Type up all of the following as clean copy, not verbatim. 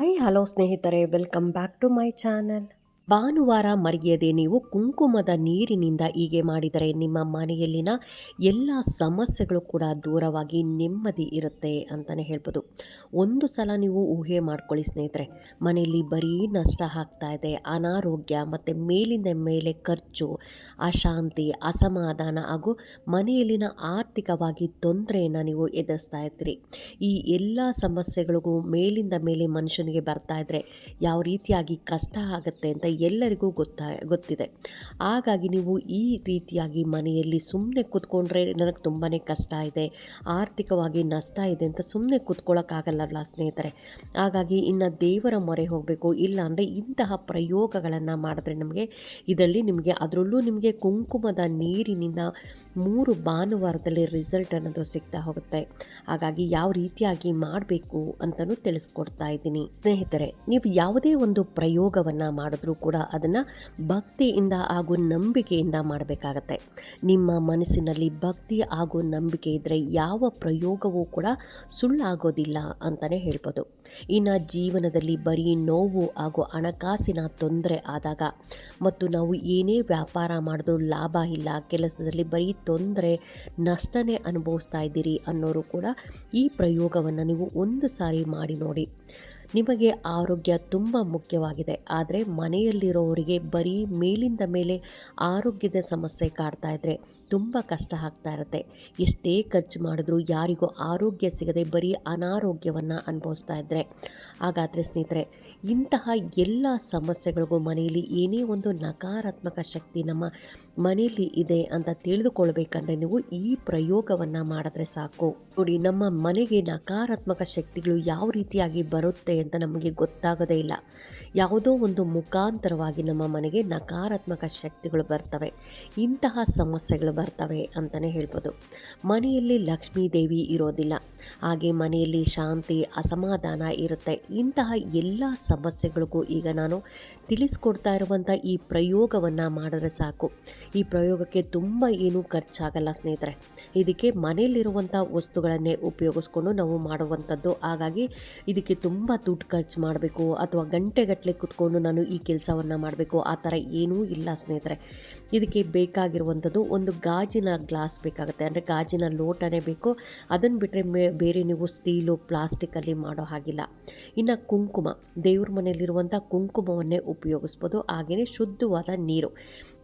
Hello ಸ್ನೇಹಿತರೆ, welcome back to my channel. ಭಾನುವಾರ ಮರೆಯದೆ ನೀವು ಕುಂಕುಮದ ನೀರಿನಿಂದ ಹೀಗೆ ಮಾಡಿದರೆ ನಿಮ್ಮ ಮನೆಯಲ್ಲಿನ ಎಲ್ಲ ಸಮಸ್ಯೆಗಳು ಕೂಡ ದೂರವಾಗಿ ನೆಮ್ಮದಿ ಇರುತ್ತೆ ಅಂತಲೇ ಹೇಳ್ಬೋದು. ಒಂದು ಸಲ ನೀವು ಊಹೆ ಮಾಡ್ಕೊಳ್ಳಿ ಸ್ನೇಹಿತರೆ, ಮನೆಯಲ್ಲಿ ಬರೀ ನಷ್ಟ ಆಗ್ತಾ ಇದೆ, ಅನಾರೋಗ್ಯ ಮತ್ತು ಮೇಲಿಂದ ಮೇಲೆ ಖರ್ಚು, ಅಶಾಂತಿ, ಅಸಮಾಧಾನ ಹಾಗೂ ಮನೆಯಲ್ಲಿನ ಆರ್ಥಿಕವಾಗಿ ತೊಂದರೆಯನ್ನು ನೀವು ಎದುರಿಸ್ತಾ ಇರ್ತೀರಿ. ಈ ಎಲ್ಲ ಸಮಸ್ಯೆಗಳಿಗೂ ಮೇಲಿಂದ ಮೇಲೆ ಮನುಷ್ಯನಿಗೆ ಬರ್ತಾ ಇದ್ದರೆ ಯಾವ ರೀತಿಯಾಗಿ ಕಷ್ಟ ಆಗುತ್ತೆ ಅಂತ ಎಲ್ಲರಿಗೂ ಗೊತ್ತಿದೆ. ಹಾಗಾಗಿ ನೀವು ಈ ರೀತಿಯಾಗಿ ಮನೆಯಲ್ಲಿ ಸುಮ್ಮನೆ ಕೂತ್ಕೊಂಡ್ರೆ ನನಗೆ ತುಂಬಾ ಕಷ್ಟ ಇದೆ, ಆರ್ಥಿಕವಾಗಿ ನಷ್ಟ ಇದೆ ಅಂತ ಸುಮ್ಮನೆ ಕೂತ್ಕೊಳ್ಳೋಕ್ಕಾಗಲ್ಲ ಸ್ನೇಹಿತರೆ. ಹಾಗಾಗಿ ಇನ್ನು ದೇವರ ಮೊರೆ ಹೋಗಬೇಕು. ಇಲ್ಲಾಂದರೆ ಇಂತಹ ಪ್ರಯೋಗಗಳನ್ನು ಮಾಡಿದ್ರೆ ಇದರಲ್ಲಿ ಅದರಲ್ಲೂ ನಿಮಗೆ ಕುಂಕುಮದ ನೀರಿನಿಂದ 3 ಭಾನುವಾರದಲ್ಲಿ ರಿಸಲ್ಟ್ ಅನ್ನೋದು ಸಿಗ್ತಾ ಹೋಗುತ್ತೆ. ಹಾಗಾಗಿ ಯಾವ ರೀತಿಯಾಗಿ ಮಾಡಬೇಕು ಅಂತಲೂ ತಿಳಿಸ್ಕೊಡ್ತಾ ಇದ್ದೀನಿ ಸ್ನೇಹಿತರೆ. ನೀವು ಯಾವುದೇ ಒಂದು ಪ್ರಯೋಗವನ್ನು ಮಾಡಿದ್ರೂ ಕೂಡ ಅದನ್ನು ಭಕ್ತಿಯಿಂದ ಹಾಗೂ ನಂಬಿಕೆಯಿಂದ ಮಾಡಬೇಕಾಗತ್ತೆ. ನಿಮ್ಮ ಮನಸ್ಸಿನಲ್ಲಿ ಭಕ್ತಿ ಹಾಗೂ ನಂಬಿಕೆ ಇದ್ದರೆ ಯಾವ ಪ್ರಯೋಗವೂ ಕೂಡ ಸುಳ್ಳಾಗೋದಿಲ್ಲ ಅಂತಲೇ ಹೇಳ್ಬೋದು. ಇನ್ನು ಜೀವನದಲ್ಲಿ ಬರೀ ನೋವು ಹಾಗೂ ಹಣಕಾಸಿನ ತೊಂದರೆ ಆದಾಗ ಮತ್ತು ನಾವು ಏನೇ ವ್ಯಾಪಾರ ಮಾಡಿದ್ರೂ ಲಾಭ ಇಲ್ಲ, ಕೆಲಸದಲ್ಲಿ ಬರೀ ತೊಂದರೆ ನಷ್ಟನೇ ಅನುಭವಿಸ್ತಾ ಇದ್ದೀರಿ ಅನ್ನೋರು ಕೂಡ ಈ ಪ್ರಯೋಗವನ್ನು ನೀವು ಒಂದು ಸಾರಿ ಮಾಡಿ ನೋಡಿ. ನಿಮಗೆ ಆರೋಗ್ಯ ತುಂಬ ಮುಖ್ಯವಾಗಿದೆ, ಆದರೆ ಮನೆಯಲ್ಲಿರೋವರಿಗೆ ಬರೀ ಮೇಲಿಂದ ಮೇಲೆ ಆರೋಗ್ಯದ ಸಮಸ್ಯೆ ಕಾಡ್ತಾ ಇದ್ದರೆ ತುಂಬ ಕಷ್ಟ ಆಗ್ತಾ ಇರುತ್ತೆ. ಎಷ್ಟೇ ಖರ್ಚು ಮಾಡಿದ್ರೂ ಯಾರಿಗೂ ಆರೋಗ್ಯ ಸಿಗದೆ ಬರೀ ಅನಾರೋಗ್ಯವನ್ನು ಅನುಭವಿಸ್ತಾ ಇದ್ದರೆ, ಹಾಗಾದರೆ ಸ್ನೇಹಿತರೆ ಇಂತಹ ಎಲ್ಲ ಸಮಸ್ಯೆಗಳಿಗೂ ಮನೆಯಲ್ಲಿ ಏನೇ ಒಂದು ನಕಾರಾತ್ಮಕ ಶಕ್ತಿ ನಮ್ಮ ಮನೆಯಲ್ಲಿ ಇದೆ ಅಂತ ತಿಳಿದುಕೊಳ್ಬೇಕಂದ್ರೆ ನೀವು ಈ ಪ್ರಯೋಗವನ್ನು ಮಾಡಿದ್ರೆ ಸಾಕು. ನೋಡಿ, ನಮ್ಮ ಮನೆಗೆ ನಕಾರಾತ್ಮಕ ಶಕ್ತಿಗಳು ಯಾವ ರೀತಿಯಾಗಿ ಬರುತ್ತೆ ಅಂತ ನಮಗೆ ಗೊತ್ತಾಗೋದೇ ಇಲ್ಲ. ಯಾವುದೋ ಒಂದು ಮುಖಾಂತರವಾಗಿ ನಮ್ಮ ಮನೆಗೆ ನಕಾರಾತ್ಮಕ ಶಕ್ತಿಗಳು ಬರ್ತವೆ, ಇಂತಹ ಸಮಸ್ಯೆಗಳು ಬರ್ತವೆ ಅಂತಲೇ ಹೇಳ್ಬೋದು. ಮನೆಯಲ್ಲಿ ಲಕ್ಷ್ಮೀ ದೇವಿ ಇರೋದಿಲ್ಲ, ಹಾಗೆ ಮನೆಯಲ್ಲಿ ಶಾಂತಿ, ಅಸಮಾಧಾನ ಇರುತ್ತೆ. ಇಂತಹ ಎಲ್ಲ ಸಮಸ್ಯೆಗಳಿಗೂ ಈಗ ನಾನು ತಿಳಿಸ್ಕೊಡ್ತಾ ಇರುವಂಥ ಈ ಪ್ರಯೋಗವನ್ನು ಮಾಡಿದ್ರೆ ಸಾಕು. ಈ ಪ್ರಯೋಗಕ್ಕೆ ತುಂಬ ಏನೂ ಖರ್ಚಾಗಲ್ಲ ಸ್ನೇಹಿತರೆ. ಇದಕ್ಕೆ ಮನೆಯಲ್ಲಿರುವಂಥ ವಸ್ತುಗಳನ್ನೇ ಉಪಯೋಗಿಸ್ಕೊಂಡು ನಾವು ಮಾಡುವಂಥದ್ದು. ಹಾಗಾಗಿ ಇದಕ್ಕೆ ತುಂಬ ದುಡ್ಡು ಖರ್ಚು ಮಾಡಬೇಕು ಅಥವಾ ಗಂಟೆಗಟ್ಟಲೆ ಕೂತ್ಕೊಂಡು ನಾನು ಈ ಕೆಲಸವನ್ನು ಮಾಡಬೇಕು ಆ ಥರ ಏನೂ ಇಲ್ಲ ಸ್ನೇಹಿತರೆ. ಇದಕ್ಕೆ ಬೇಕಾಗಿರುವಂಥದ್ದು ಒಂದು ಗಾಜಿನ ಗ್ಲಾಸ್ ಬೇಕಾಗುತ್ತೆ, ಅಂದರೆ ಗಾಜಿನ ಲೋಟನೇ ಬೇಕು. ಅದನ್ನು ಬಿಟ್ಟರೆ ಬೇರೆ ನೀವು ಸ್ಟೀಲು, ಪ್ಲಾಸ್ಟಿಕ್ಕಲ್ಲಿ ಮಾಡೋ ಹಾಗಿಲ್ಲ. ಇನ್ನು ಕುಂಕುಮ, ದೇವ್ರ ಮನೆಯಲ್ಲಿರುವಂಥ ಕುಂಕುಮವನ್ನೇ ಉಪಯೋಗಿಸ್ಬೋದು. ಹಾಗೆಯೇ ಶುದ್ಧವಾದ ನೀರು,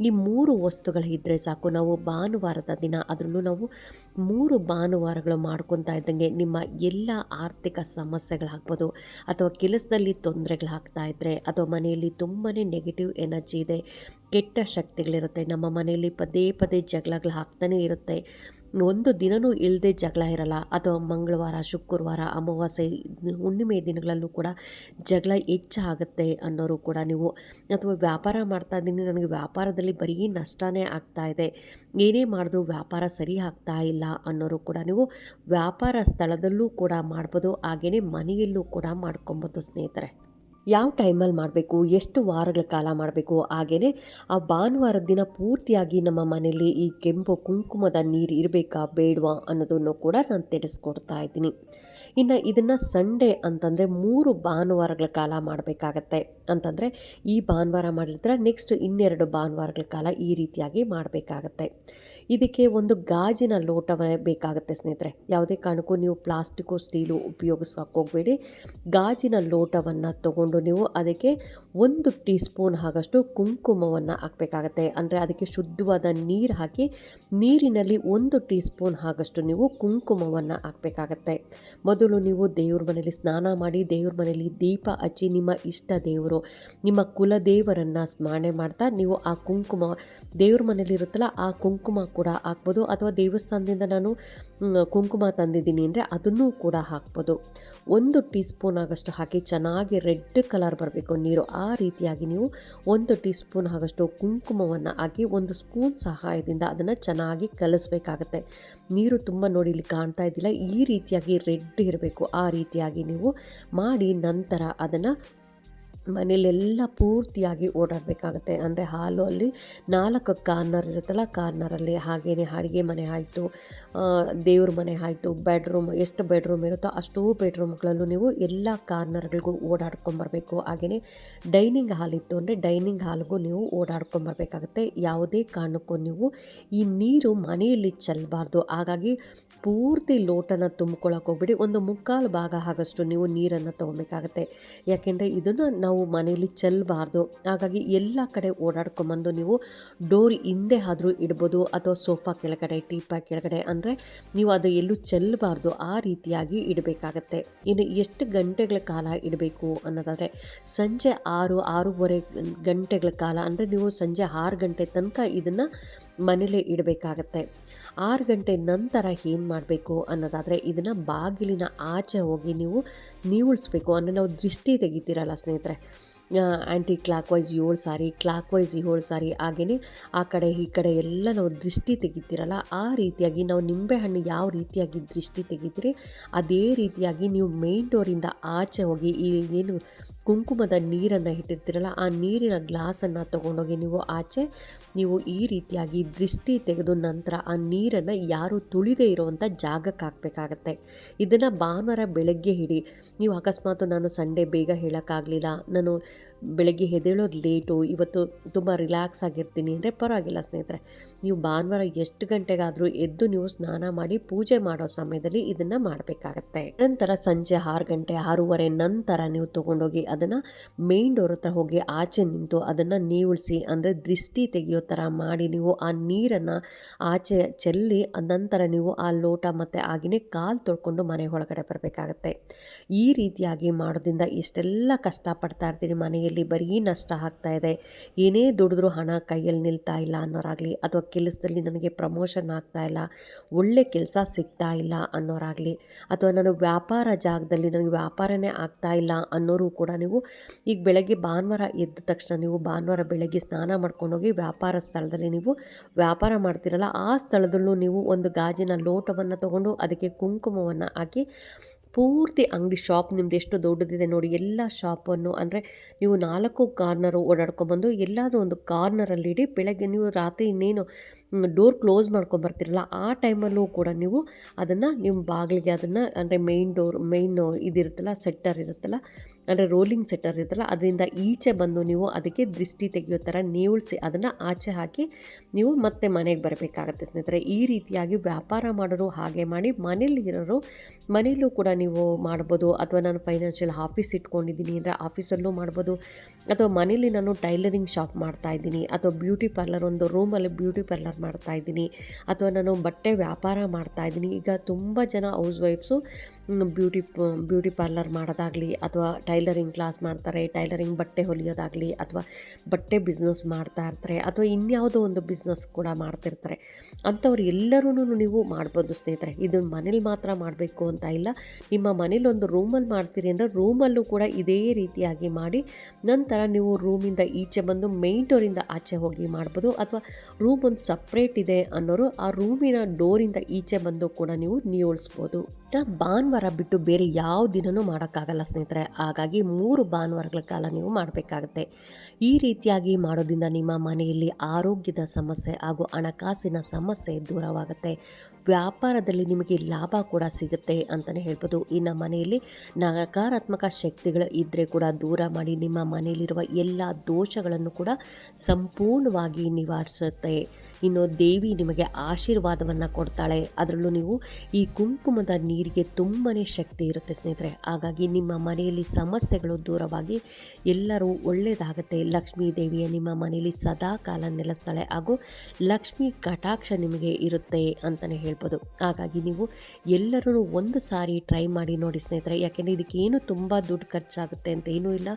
ಈ 3 ವಸ್ತುಗಳು ಇದ್ದರೆ ಸಾಕು. ನಾವು ಭಾನುವಾರದ ದಿನ, ಅದರಲ್ಲೂ ನಾವು 3 ಭಾನುವಾರಗಳು ಮಾಡ್ಕೊತಾ ಇದ್ದಂಗೆ ನಿಮ್ಮ ಎಲ್ಲ ಆರ್ಥಿಕ ಸಮಸ್ಯೆಗಳಾಗ್ಬೋದು, ಅಥವಾ ಕೆಲಸದಲ್ಲಿ ತೊಂದರೆಗಳಾಗ್ತಾ ಇದ್ದರೆ, ಅಥವಾ ಮನೆಯಲ್ಲಿ ತುಂಬಾ ನೆಗೆಟಿವ್ ಎನರ್ಜಿ ಇದೆ, ಕೆಟ್ಟ ಶಕ್ತಿಗಳಿರುತ್ತೆ, ನಮ್ಮ ಮನೆಯಲ್ಲಿ ಪದೇ ಪದೇ ಜಗಳಗಳು ಆಗ್ತಾನೇ ಇರುತ್ತೆ, ಒಂದು ದಿನವೂ ಇಲ್ಲದೆ ಜಗಳ ಇರಲ್ಲ, ಅಥವಾ ಮಂಗಳವಾರ, ಶುಕ್ರವಾರ, ಅಮಾವಾಸ್ಯೆ, ಹುಣ್ಣಿಮೆ ದಿನಗಳಲ್ಲೂ ಕೂಡ ಜಗಳ ಹೆಚ್ಚಾಗುತ್ತೆ ಅನ್ನೋರು ಕೂಡ ನೀವು, ಅಥವಾ ವ್ಯಾಪಾರ ಮಾಡ್ತಾ ಇದ್ದೀನಿ, ನನಗೆ ವ್ಯಾಪಾರದಲ್ಲಿ ಬರೀ ನಷ್ಟನೇ ಆಗ್ತಾ ಇದೆ, ಏನೇ ಮಾಡಿದ್ರೂ ವ್ಯಾಪಾರ ಸರಿ ಆಗ್ತಾ ಇಲ್ಲ ಅನ್ನೋರು ಕೂಡ ನೀವು ವ್ಯಾಪಾರ ಸ್ಥಳದಲ್ಲೂ ಕೂಡ ಮಾಡ್ಬೋದು. ಹಾಗೆಯೇ ಮನೆಯಲ್ಲೂ ಕೂಡ ಮಾಡ್ಕೊಬೋದು ಸ್ನೇಹಿತರೆ. ಯಾವ ಟೈಮಲ್ಲಿ ಮಾಡಬೇಕು, ಎಷ್ಟು ವಾರಗಳ ಕಾಲ ಮಾಡಬೇಕು, ಹಾಗೆಯೇ ಆ ಭಾನುವಾರದ ದಿನ ಪೂರ್ತಿಯಾಗಿ ನಮ್ಮ ಮನೆಯಲ್ಲಿ ಈ ಕೆಂಪು ಕುಂಕುಮದ ನೀರು ಇರಬೇಕಾ ಬೇಡವಾ ಅನ್ನೋದನ್ನು ಕೂಡ ನಾನು ತಿಳಿಸ್ಕೊಡ್ತಾ ಇದ್ದೀನಿ. ಇನ್ನು ಇದನ್ನು ಸಂಡೇ ಅಂತಂದರೆ 3 ಭಾನುವಾರಗಳ ಕಾಲ ಮಾಡಬೇಕಾಗತ್ತೆ. ಅಂತಂದರೆ ಈ ಭಾನುವಾರ ಮಾಡಿರ್ತಾರೆ, ನೆಕ್ಸ್ಟ್ 2 ಭಾನುವಾರಗಳ ಕಾಲ ಈ ರೀತಿಯಾಗಿ ಮಾಡಬೇಕಾಗತ್ತೆ. ಇದಕ್ಕೆ ಒಂದು ಗಾಜಿನ ಲೋಟವೇ ಬೇಕಾಗುತ್ತೆ ಸ್ನೇಹಿತರೆ. ಯಾವುದೇ ಕಾರಣಕ್ಕೂ ನೀವು ಪ್ಲಾಸ್ಟಿಕ್ಕು, ಸ್ಟೀಲು ಉಪಯೋಗಿಸೋಕೆ ಹೋಗಬೇಡಿ. ಗಾಜಿನ ಲೋಟವನ್ನು ತಗೊಂಡು ನೀವು ಅದಕ್ಕೆ 1 ಟೀ ಸ್ಪೂನ್ ಆಗಷ್ಟು ಕುಂಕುಮವನ್ನು ಹಾಕಬೇಕಾಗತ್ತೆ. ಅಂದರೆ ಅದಕ್ಕೆ ಶುದ್ಧವಾದ ನೀರು ಹಾಕಿ, ನೀರಿನಲ್ಲಿ 1 ಟೀ ಸ್ಪೂನ್ ಆಗಷ್ಟು ನೀವು ಕುಂಕುಮವನ್ನು ಹಾಕಬೇಕಾಗತ್ತೆ. ಮೊದಲು ನೀವು ದೇವ್ರ ಮನೆಯಲ್ಲಿ ಸ್ನಾನ ಮಾಡಿ, ದೇವ್ರ ಮನೆಯಲ್ಲಿ ದೀಪ ಹಚ್ಚಿ, ನಿಮ್ಮ ಇಷ್ಟ ದೇವರು, ನಿಮ್ಮ ಕುಲದೇವರನ್ನು ಸ್ಮರಣೆ ಮಾಡ್ತಾ ನೀವು ಆ ಕುಂಕುಮ ದೇವ್ರ ಮನೇಲಿ ಇರುತ್ತಲ್ಲ ಆ ಕುಂಕುಮ ಕೂಡ ಹಾಕ್ಬೋದು. ಅಥವಾ ದೇವಸ್ಥಾನದಿಂದ ನಾನು ಕುಂಕುಮ ತಂದಿದ್ದೀನಿ ಅಂದರೆ ಅದನ್ನೂ ಕೂಡ ಹಾಕ್ಬೋದು. 1 ಟೀ ಸ್ಪೂನ್ ಆಗಷ್ಟು ಹಾಕಿ ಚೆನ್ನಾಗಿ ರೆಡ್ ಕಲರ್ ಬರಬೇಕು ನೀರು. ಆ ರೀತಿಯಾಗಿ ನೀವು 1 ಟೀ ಸ್ಪೂನ್ ಆಗಷ್ಟು ಕುಂಕುಮವನ್ನು ಹಾಕಿ 1 ಸ್ಪೂನ್ ಸಹಾಯದಿಂದ ಅದನ್ನು ಚೆನ್ನಾಗಿ ಕಲಿಸ್ಬೇಕಾಗತ್ತೆ. ನೀರು ತುಂಬ ನೋಡಿ ಇಲ್ಲಿ ಕಾಣ್ತಾ ಇದ್ದಿಲ್ಲ, ಈ ರೀತಿಯಾಗಿ ರೆಡ್ ಇರಬೇಕು. ಆ ರೀತಿಯಾಗಿ ನೀವು ಮಾಡಿ ನಂತರ ಅದನ್ನು ಮನೇಲೆಲ್ಲ ಪೂರ್ತಿಯಾಗಿ ಓಡಾಡಬೇಕಾಗತ್ತೆ. ಅಂದರೆ ಹಾಲು ಅಲ್ಲಿ 4 ಕಾರ್ನರ್ ಇರುತ್ತಲ್ಲ, ಕಾರ್ನರಲ್ಲಿ ಹಾಗೆಯೇ ಅಡುಗೆ ಮನೆ ಆಯಿತು, ದೇವ್ರ ಮನೆ ಆಯಿತು, ಬೆಡ್ರೂಮ್ ಎಷ್ಟು ಬೆಡ್ರೂಮ್ ಇರುತ್ತೋ ಅಷ್ಟೂ ಬೆಡ್ರೂಮ್ಗಳಲ್ಲೂ ನೀವು ಎಲ್ಲ ಕಾರ್ನರ್ಗಳಿಗೂ ಓಡಾಡ್ಕೊಂಬರ್ಬೇಕು. ಹಾಗೆಯೇ ಡೈನಿಂಗ್ ಹಾಲ್ ಇತ್ತು ಅಂದರೆ ಡೈನಿಂಗ್ ಹಾಲ್ಗೂ ನೀವು ಓಡಾಡ್ಕೊಂಬರ್ಬೇಕಾಗತ್ತೆ. ಯಾವುದೇ ಕಾರಣಕ್ಕೂ ನೀವು ಈ ನೀರು ಮನೆಯಲ್ಲಿ ಚೆಲ್ಲಬಾರ್ದು. ಹಾಗಾಗಿ ಪೂರ್ತಿ ಲೋಟನ ತುಂಬ್ಕೊಳ್ಳೋಕೆ ಹೋಗ್ಬಿಡಿ. ಒಂದು 3/4 ಭಾಗ ಆಗಷ್ಟು ನೀವು ನೀರನ್ನು ತೊಗೊಬೇಕಾಗತ್ತೆ. ಯಾಕೆಂದರೆ ಇದನ್ನು ನಾವು ಮನೆಯಲ್ಲಿ ಚೆಲ್ಲಬಾರ್ದು. ಹಾಗಾಗಿ ಎಲ್ಲ ಕಡೆ ಓಡಾಡ್ಕೊಂಬಂದು ನೀವು ಡೋರ್ ಹಿಂದೆ ಆದರೂ ಇಡ್ಬೋದು, ಅಥವಾ ಸೋಫಾ ಕೆಳಗಡೆ, ಟೀಪಾಯ್ ಕೆಳಗಡೆ, ಅಂದರೆ ನೀವು ಅದು ಎಲ್ಲೂ ಚೆಲ್ಲಬಾರ್ದು. ಆ ರೀತಿಯಾಗಿ ಇಡಬೇಕಾಗತ್ತೆ. ಇನ್ನು ಎಷ್ಟು ಗಂಟೆಗಳ ಕಾಲ ಇಡಬೇಕು ಅನ್ನೋದಾದರೆ ಸಂಜೆ 6-6:30 ಗಂಟೆಗಳ ಕಾಲ, ಅಂದರೆ ನೀವು ಸಂಜೆ 6 ಗಂಟೆ ತನಕ ಇದನ್ನು ಮನೇಲೇ ಇಡಬೇಕಾಗತ್ತೆ. 6 ಗಂಟೆ ನಂತರ ಏನು ಮಾಡಬೇಕು ಅನ್ನೋದಾದರೆ ಇದನ್ನು ಬಾಗಿಲಿನ ಆಚೆ ಹೋಗಿ ನೀವು ನೀವುಳಿಸ್ಬೇಕು. ಅಂದರೆ ನಾವು ದೃಷ್ಟಿ ತೆಗಿತೀರಲ್ಲ ಸ್ನೇಹಿತರೆ, ಆ್ಯಂಟಿ ಕ್ಲಾಕ್ ವೈಸ್ 7 ಸಾರಿ, ಕ್ಲಾಕ್ ವೈಸ್ 7 ಸಾರಿ, ಹಾಗೆಯೇ ಆ ಕಡೆ ಈ ಕಡೆ ಎಲ್ಲ ನಾವು ದೃಷ್ಟಿ ತೆಗಿತೀರಲ್ಲ, ಆ ರೀತಿಯಾಗಿ ನಾವು ನಿಂಬೆಹಣ್ಣು ಯಾವ ರೀತಿಯಾಗಿ ದೃಷ್ಟಿ ತೆಗಿತೀರಿ ಅದೇ ರೀತಿಯಾಗಿ ನೀವು ಮೇನ್ ಡೋರಿಂದ ಆಚೆ ಹೋಗಿ ಈ ಏನು ಕುಂಕುಮದ ನೀರನ್ನು ಇಟ್ಟಿರ್ತೀರಲ್ಲ ಆ ನೀರಿನ ಗ್ಲಾಸನ್ನು ತೊಗೊಂಡೋಗಿ ನೀವು ಆಚೆ ನೀವು ಈ ರೀತಿಯಾಗಿ ದೃಷ್ಟಿ ತೆಗೆದು ನಂತರ ಆ ನೀರನ್ನು ಯಾರು ತುಳಿದೇ ಇರುವಂಥ ಜಾಗಕ್ಕೆ ಹಾಕಬೇಕಾಗತ್ತೆ. ಇದನ್ನು ಭಾನುವಾರ ಬೆಳಗ್ಗೆ ಹಿಡಿ. ನೀವು ಅಕಸ್ಮಾತ್ ನಾನು ಸಂಡೇ ಬೇಗ ಹೇಳೋಕ್ಕಾಗಲಿಲ್ಲ, ನಾನು ಬೆಳಗ್ಗೆ ಎದ್ದೇಳೋದು ಲೇಟು, ಇವತ್ತು ತುಂಬ ರಿಲ್ಯಾಕ್ಸ್ ಆಗಿರ್ತೀನಿ ಅಂದರೆ ಪರವಾಗಿಲ್ಲ ಸ್ನೇಹಿತರೆ, ನೀವು ಭಾನುವಾರ ಎಷ್ಟು ಗಂಟೆಗಾದರೂ ಎದ್ದು ನೀವು ಸ್ನಾನ ಮಾಡಿ ಪೂಜೆ ಮಾಡೋ ಸಮಯದಲ್ಲಿ ಇದನ್ನು ಮಾಡಬೇಕಾಗತ್ತೆ. ನಂತರ ಸಂಜೆ 6 ಗಂಟೆ 6:30 ನಂತರ ನೀವು ತೊಗೊಂಡೋಗಿ ಅದನ್ನು ಮೇನ್ ಡೋರ್ ಹತ್ರ ಹೋಗಿ ಆಚೆ ನಿಂತು ಅದನ್ನು ನೀವುಳಿಸಿ, ಅಂದರೆ ದೃಷ್ಟಿ ತೆಗೆಯೋ ಥರ ಮಾಡಿ ನೀವು ಆ ನೀರನ್ನು ಆಚೆ ಚೆಲ್ಲಿ ನಂತರ ನೀವು ಆ ಲೋಟ ಮತ್ತು ಹಾಗೆಯೇ ಕಾಲು ತೊಳ್ಕೊಂಡು ಮನೆ ಒಳಗಡೆ ಬರಬೇಕಾಗತ್ತೆ. ಈ ರೀತಿಯಾಗಿ ಮಾಡೋದ್ರಿಂದ ಇಷ್ಟೆಲ್ಲ ಕಷ್ಟಪಡ್ತಾ ಇರ್ತೀನಿ, ಮನೆಯಲ್ಲಿ ಬರೀ ನಷ್ಟ ಆಗ್ತಾ ಇದೆ, ಏನೇ ದುಡಿದ್ರೂ ಹಣ ಕೈಯಲ್ಲಿ ನಿಲ್ತಾ ಇಲ್ಲ ಅನ್ನೋರಾಗಲಿ, ಅಥವಾ ಕೆಲಸದಲ್ಲಿ ನನಗೆ ಪ್ರಮೋಷನ್ ಆಗ್ತಾ ಇಲ್ಲ, ಒಳ್ಳೆ ಕೆಲಸ ಸಿಗ್ತಾ ಇಲ್ಲ ಅನ್ನೋರಾಗಲಿ, ಅಥವಾ ನಾನು ವ್ಯಾಪಾರ ಜಾಗದಲ್ಲಿ ನನಗೆ ವ್ಯಾಪಾರನೇ ಆಗ್ತಾ ಇಲ್ಲ ಅನ್ನೋರು ಕೂಡ ನೀವು ಈಗ ಬೆಳಗ್ಗೆ ಭಾನುವಾರ ಎದ್ದ ತಕ್ಷಣ ನೀವು ಭಾನುವಾರ ಬೆಳಗ್ಗೆ ಸ್ನಾನ ಮಾಡ್ಕೊಂಡೋಗಿ ವ್ಯಾಪಾರ ಸ್ಥಳದಲ್ಲಿ ನೀವು ವ್ಯಾಪಾರ ಮಾಡ್ತಿರಲ್ಲ ಆ ಸ್ಥಳದಲ್ಲೂ ನೀವು ಒಂದು ಗಾಜಿನ ಲೋಟವನ್ನು ತೊಗೊಂಡು ಅದಕ್ಕೆ ಕುಂಕುಮವನ್ನು ಹಾಕಿ ಪೂರ್ತಿ ಅಂಗಡಿ ಶಾಪ್ ನಿಮ್ದು ಎಷ್ಟು ದೊಡ್ಡದಿದೆ ನೋಡಿ, ಎಲ್ಲ ಶಾಪನ್ನು ಅಂದರೆ ನೀವು 4 ಕಾರ್ನರು ಓಡಾಡ್ಕೊಂಬಂದು ಎಲ್ಲಾದರೂ ಒಂದು ಕಾರ್ನರಲ್ಲಿ ಇಡಿ. ಬೆಳಗ್ಗೆ ನೀವು ರಾತ್ರಿ ಇನ್ನೇನು ಡೋರ್ ಕ್ಲೋಸ್ ಮಾಡ್ಕೊಂಬರ್ತಿರಲ್ಲ ಆ ಟೈಮಲ್ಲೂ ಕೂಡ ನೀವು ಅದನ್ನು ನಿಮ್ಮ ಬಾಗಿಲಿಗೆ ಅದನ್ನು, ಅಂದರೆ ಮೇನ್ ಇದಿರುತ್ತಲ್ಲ, ಸೆಟ್ಟರ್ ಇರುತ್ತಲ್ಲ, ಅಂದರೆ ರೋಲಿಂಗ್ ಸೆಟ್ಟರ್ ಇರುತ್ತಲ್ಲ, ಅದರಿಂದ ಈಚೆ ಬಂದು ನೀವು ಅದಕ್ಕೆ ದೃಷ್ಟಿ ತೆಗೆಯೋ ಥರ ನೀವುಳಿಸಿ ಅದನ್ನು ಆಚೆ ಹಾಕಿ ನೀವು ಮತ್ತೆ ಮನೆಗೆ ಬರಬೇಕಾಗತ್ತೆ ಸ್ನೇಹಿತರೆ. ಈ ರೀತಿಯಾಗಿ ವ್ಯಾಪಾರ ಮಾಡೋರು ಹಾಗೆ ಮಾಡಿ, ಮನೇಲಿ ಇರೋರು ಮನೆಯಲ್ಲೂ ಕೂಡ ನೀವು ಮಾಡ್ಬೋದು. ಅಥವಾ ನಾನು ಫೈನಾನ್ಷಿಯಲ್ ಆಫೀಸ್ ಇಟ್ಕೊಂಡಿದ್ದೀನಿ ಅಂದರೆ ಆಫೀಸಲ್ಲೂ ಮಾಡ್ಬೋದು, ಅಥವಾ ಮನೇಲಿ ನಾನು ಟೈಲರಿಂಗ್ ಶಾಪ್ ಮಾಡ್ತಾಯಿದ್ದೀನಿ, ಅಥವಾ ಬ್ಯೂಟಿ ಪಾರ್ಲರ್, ಒಂದು ರೂಮಲ್ಲಿ ಬ್ಯೂಟಿ ಪಾರ್ಲರ್ ಮಾಡ್ತಾಯಿದ್ದೀನಿ, ಅಥವಾ ನಾನು ಬಟ್ಟೆ ವ್ಯಾಪಾರ ಮಾಡ್ತಾಯಿದ್ದೀನಿ. ಈಗ ತುಂಬ ಜನ ಹೌಸ್ ವೈಫ್ಸು ಬ್ಯೂಟಿ ಪಾರ್ಲರ್ ಮಾಡೋದಾಗಲಿ, ಅಥವಾ ಟೈಲರಿಂಗ್ ಕ್ಲಾಸ್ ಮಾಡ್ತಾರೆ, ಟೈಲರಿಂಗ್ ಬಟ್ಟೆ ಹೊಲಿಯೋದಾಗಲಿ, ಅಥವಾ ಬಟ್ಟೆ ಬಿಸ್ನೆಸ್ ಮಾಡ್ತಾ ಇರ್ತಾರೆ, ಅಥವಾ ಇನ್ಯಾವುದೋ ಒಂದು ಬಿಸ್ನೆಸ್ ಕೂಡ ಮಾಡ್ತಿರ್ತಾರೆ. ಅಂಥವ್ರು ಎಲ್ಲರೂ ನೀವು ಮಾಡ್ಬೋದು ಸ್ನೇಹಿತರೆ. ಇದು ಮನೇಲಿ ಮಾತ್ರ ಮಾಡಬೇಕು ಅಂತ ಇಲ್ಲ, ನಿಮ್ಮ ಮನೇಲಿ ಒಂದು ರೂಮಲ್ಲಿ ಮಾಡ್ತೀರಿ ಅಂದರೆ ರೂಮಲ್ಲೂ ಕೂಡ ಇದೇ ರೀತಿಯಾಗಿ ಮಾಡಿ ನಂತರ ನೀವು ರೂಮಿಂದ ಈಚೆ ಬಂದು ಮೇನ್ ಡೋರಿಂದ ಆಚೆ ಹೋಗಿ ಮಾಡ್ಬೋದು. ಅಥವಾ ರೂಮ್ ಒಂದು ಸಪ್ರೇಟ್ ಇದೆ ಅನ್ನೋರು ಆ ರೂಮಿನ ಡೋರಿಂದ ಈಚೆ ಬಂದು ಕೂಡ ನೀವು ನೀವುಳಿಸ್ಬೋದು. ಭಾನುವಾರ ಬಿಟ್ಟು ಬೇರೆ ಯಾವ ದಿನವೂ ಮಾಡೋಕ್ಕಾಗಲ್ಲ ಸ್ನೇಹಿತರೆ. ಹಾಗಾಗಿ 3 ಭಾನುವಾರಗಳ ಕಾಲ ನೀವು ಮಾಡಬೇಕಾಗತ್ತೆ. ಈ ರೀತಿಯಾಗಿ ಮಾಡೋದ್ರಿಂದ ನಿಮ್ಮ ಮನೆಯಲ್ಲಿ ಆರೋಗ್ಯದ ಸಮಸ್ಯೆ ಹಾಗೂ ಹಣಕಾಸಿನ ಸಮಸ್ಯೆ ದೂರವಾಗುತ್ತೆ. ವ್ಯಾಪಾರದಲ್ಲಿ ನಿಮಗೆ ಲಾಭ ಕೂಡ ಸಿಗುತ್ತೆ ಅಂತಲೇ ಹೇಳ್ಬೋದು. ಇನ್ನು ಮನೆಯಲ್ಲಿ ನಕಾರಾತ್ಮಕ ಶಕ್ತಿಗಳು ಇದ್ದರೆ ಕೂಡ ದೂರ ಮಾಡಿ ನಿಮ್ಮ ಮನೆಯಲ್ಲಿರುವ ಎಲ್ಲ ದೋಷಗಳನ್ನು ಕೂಡ ಸಂಪೂರ್ಣವಾಗಿ ನಿವಾರಿಸುತ್ತೆ. ಇನ್ನು ದೇವಿ ನಿಮಗೆ ಆಶೀರ್ವಾದವನ್ನು ಕೊಡ್ತಾಳೆ. ಅದರಲ್ಲೂ ನೀವು ಈ ಕುಂಕುಮದ ನೀರಿಗೆ ತುಂಬಾ ಶಕ್ತಿ ಇರುತ್ತೆ ಸ್ನೇಹಿತರೆ. ಹಾಗಾಗಿ ನಿಮ್ಮ ಮನೆಯಲ್ಲಿ ಸಮಸ್ಯೆಗಳು ದೂರವಾಗಿ ಎಲ್ಲರೂ ಒಳ್ಳೆಯದಾಗುತ್ತೆ. ಲಕ್ಷ್ಮೀ ದೇವಿಯ ನಿಮ್ಮ ಮನೆಯಲ್ಲಿ ಸದಾ ಕಾಲ ನೆಲೆಸ್ತಾಳೆ ಹಾಗೂ ಲಕ್ಷ್ಮೀ ಕಟಾಕ್ಷ ನಿಮಗೆ ಇರುತ್ತೆ ಅಂತಲೇ ಹೇಳ್ಬೋದು. ಹಾಗಾಗಿ ನೀವು ಎಲ್ಲರೂ ಒಂದು ಸಾರಿ ಟ್ರೈ ಮಾಡಿ ನೋಡಿ ಸ್ನೇಹಿತರೆ. ಯಾಕೆಂದರೆ ಇದಕ್ಕೇನು ತುಂಬ ದುಡ್ಡು ಖರ್ಚಾಗುತ್ತೆ ಅಂತ ಏನೂ ಇಲ್ಲ.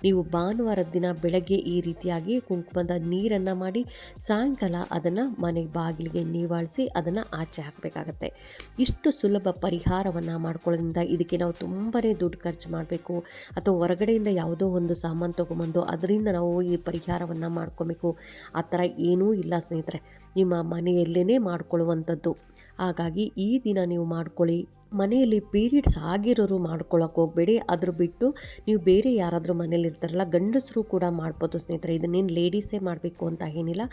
ನೀವು ಭಾನುವಾರದ ದಿನ ಬೆಳಗ್ಗೆ ಈ ರೀತಿಯಾಗಿ ಕುಂಕುಮದ ನೀರನ್ನು ಮಾಡಿ ಸಾಯಂಕಾಲ ಅದನ್ನು ಮನೆ ಬಾಗಿಲಿಗೆ ನೀವಾಳಿಸಿ ಅದನ್ನು ಆಚೆ ಹಾಕಬೇಕಾಗತ್ತೆ. ಇಷ್ಟು ಸುಲಭ ಪರಿಹಾರವನ್ನು ಮಾಡ್ಕೊಳ್ಳೋದ್ರಿಂದ ಇದಕ್ಕೆ ನಾವು ತುಂಬಾ ದುಡ್ಡು ಖರ್ಚು ಮಾಡಬೇಕು ಅಥವಾ ಹೊರಗಡೆಯಿಂದ ಯಾವುದೋ ಒಂದು ಸಾಮಾನು ತೊಗೊಂಬಂದು ಅದರಿಂದ ನಾವು ಈ ಪರಿಹಾರವನ್ನು ಮಾಡ್ಕೊಬೇಕು ಆ ಥರ ಏನೂ ಇಲ್ಲ ಸ್ನೇಹಿತರೆ. ನಿಮ್ಮ ಮನೆಯಲ್ಲೇ ಮಾಡ್ಕೊಳ್ಳುವಂಥದ್ದು. ಹಾಗಾಗಿ ಈ ದಿನ ನೀವು ಮಾಡ್ಕೊಳ್ಳಿ, ಮನೆಯಲ್ಲಿ ಪೀರಿಯಡ್ಸ್ ಆಗಿರೋರು ಮಾಡ್ಕೊಳಕ್ಕೆ ಹೋಗಬೇಡಿ. ಅದ್ರ ಬಿಟ್ಟು ನೀವು ಬೇರೆ ಯಾರಾದರೂ ಮನೇಲಿ ಇರ್ತಾರಲ್ಲ, ಗಂಡಸರು ಕೂಡ ಮಾಡ್ಬೋದು ಸ್ನೇಹಿತರೆ. ಇದನ್ನೇನು ಲೇಡೀಸೇ ಮಾಡಬೇಕು ಅಂತ ಏನಿಲ್ಲ,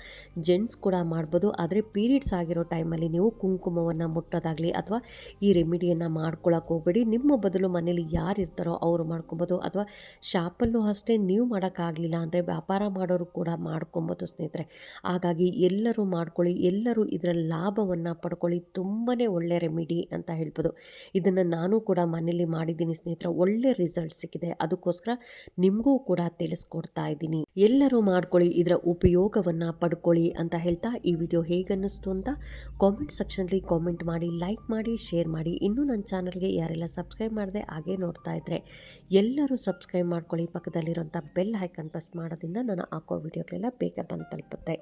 ಜೆಂಟ್ಸ್ ಕೂಡ ಮಾಡ್ಬೋದು. ಆದರೆ ಪೀರಿಯಡ್ಸ್ ಆಗಿರೋ ಟೈಮಲ್ಲಿ ನೀವು ಕುಂಕುಮವನ್ನು ಮುಟ್ಟೋದಾಗಲಿ ಅಥವಾ ಈ ರೆಮಿಡಿಯನ್ನು ಮಾಡ್ಕೊಳಕ್ಕೆ ಹೋಗಬೇಡಿ. ನಿಮ್ಮ ಬದಲು ಮನೇಲಿ ಯಾರು ಇರ್ತಾರೋ ಅವರು ಮಾಡ್ಕೊಬೋದು. ಅಥವಾ ಶಾಪಲ್ಲೂ ಅಷ್ಟೇ ನೀವು ಮಾಡೋಕ್ಕಾಗಲಿಲ್ಲ ಅಂದರೆ ವ್ಯಾಪಾರ ಮಾಡೋರು ಕೂಡ ಮಾಡ್ಕೊಬೋದು ಸ್ನೇಹಿತರೆ. ಹಾಗಾಗಿ ಎಲ್ಲರೂ ಮಾಡ್ಕೊಳ್ಳಿ, ಎಲ್ಲರೂ ಇದರ ಲಾಭವನ್ನು ಪಡ್ಕೊಳ್ಳಿ. ತುಂಬಾ ಒಳ್ಳೆ ರೆಮಿಡಿ ಅಂತ ಹೇಳ್ಬೋದು. ಇದನ್ನು ನಾನು ಕೂಡ ಮನೇಲಿ ಮಾಡಿದ್ದೀನಿ ಸ್ನೇಹಿತರೆ, ಒಳ್ಳೆ ರಿಸಲ್ಟ್ ಸಿಕ್ಕಿದೆ. ಅದಕ್ಕೋಸ್ಕರ ನಿಮಗೂ ಕೂಡ ತಿಳಿಸ್ಕೊಡ್ತಾ ಇದ್ದೀನಿ. ಎಲ್ಲರೂ ಮಾಡ್ಕೊಳ್ಳಿ, ಇದರ ಉಪಯೋಗವನ್ನು ಪಡ್ಕೊಳ್ಳಿ ಅಂತ ಹೇಳ್ತಾ ಈ ವಿಡಿಯೋ ಹೇಗನ್ನಿಸ್ತು ಅಂತ ಕಾಮೆಂಟ್ ಸೆಕ್ಷನ್ಲಿ ಕಾಮೆಂಟ್ ಮಾಡಿ, ಲೈಕ್ ಮಾಡಿ, ಶೇರ್ ಮಾಡಿ. ಇನ್ನೂ ನನ್ನ ಚಾನಲ್ಗೆ ಯಾರೆಲ್ಲ ಸಬ್ಸ್ಕ್ರೈಬ್ ಮಾಡಿದೆ ಹಾಗೆ ನೋಡ್ತಾ ಇದ್ದರೆ ಎಲ್ಲರೂ ಸಬ್ಸ್ಕ್ರೈಬ್ ಮಾಡ್ಕೊಳ್ಳಿ. ಪಕ್ಕದಲ್ಲಿರೋಂಥ ಬೆಲ್ ಐಕಾನ್ ಪ್ರೆಸ್ ಮಾಡೋದ್ರಿಂದ ನಾನು ಹಾಕೋ ವಿಡಿಯೋಗಳೆಲ್ಲ ಬೇಗ ಬಂದು ತಲುಪುತ್ತೆ.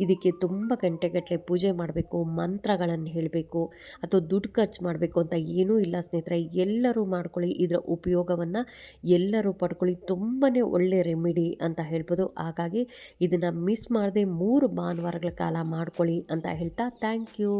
ಇದಕ್ಕೆ ತುಂಬ ಗಂಟೆಗಟ್ಟಲೆ ಪೂಜೆ ಮಾಡಬೇಕು, ಮಂತ್ರಗಳನ್ನು ಹೇಳಬೇಕು ಅಥವಾ ದುಡ್ಡು ಖರ್ಚು ಮಾಡಬೇಕು ಅಂತ ಏನೂ ಇಲ್ಲ ಸ್ನೇಹಿತರೆ. ಎಲ್ಲರೂ ಮಾಡ್ಕೊಳ್ಳಿ, ಇದರ ಉಪಯೋಗವನ್ನು ಎಲ್ಲರೂ ಪಡ್ಕೊಳ್ಳಿ. ತುಂಬಾ ಒಳ್ಳೆ ರೆಮಿಡಿ ಅಂತ ಹೇಳ್ಬೋದು. ಹಾಗಾಗಿ ಇದನ್ನು ಮಿಸ್ ಮಾಡದೆ 3 ಭಾನುವಾರಗಳ ಕಾಲ ಮಾಡ್ಕೊಳ್ಳಿ ಅಂತ ಹೇಳ್ತಾ ಥ್ಯಾಂಕ್ ಯು.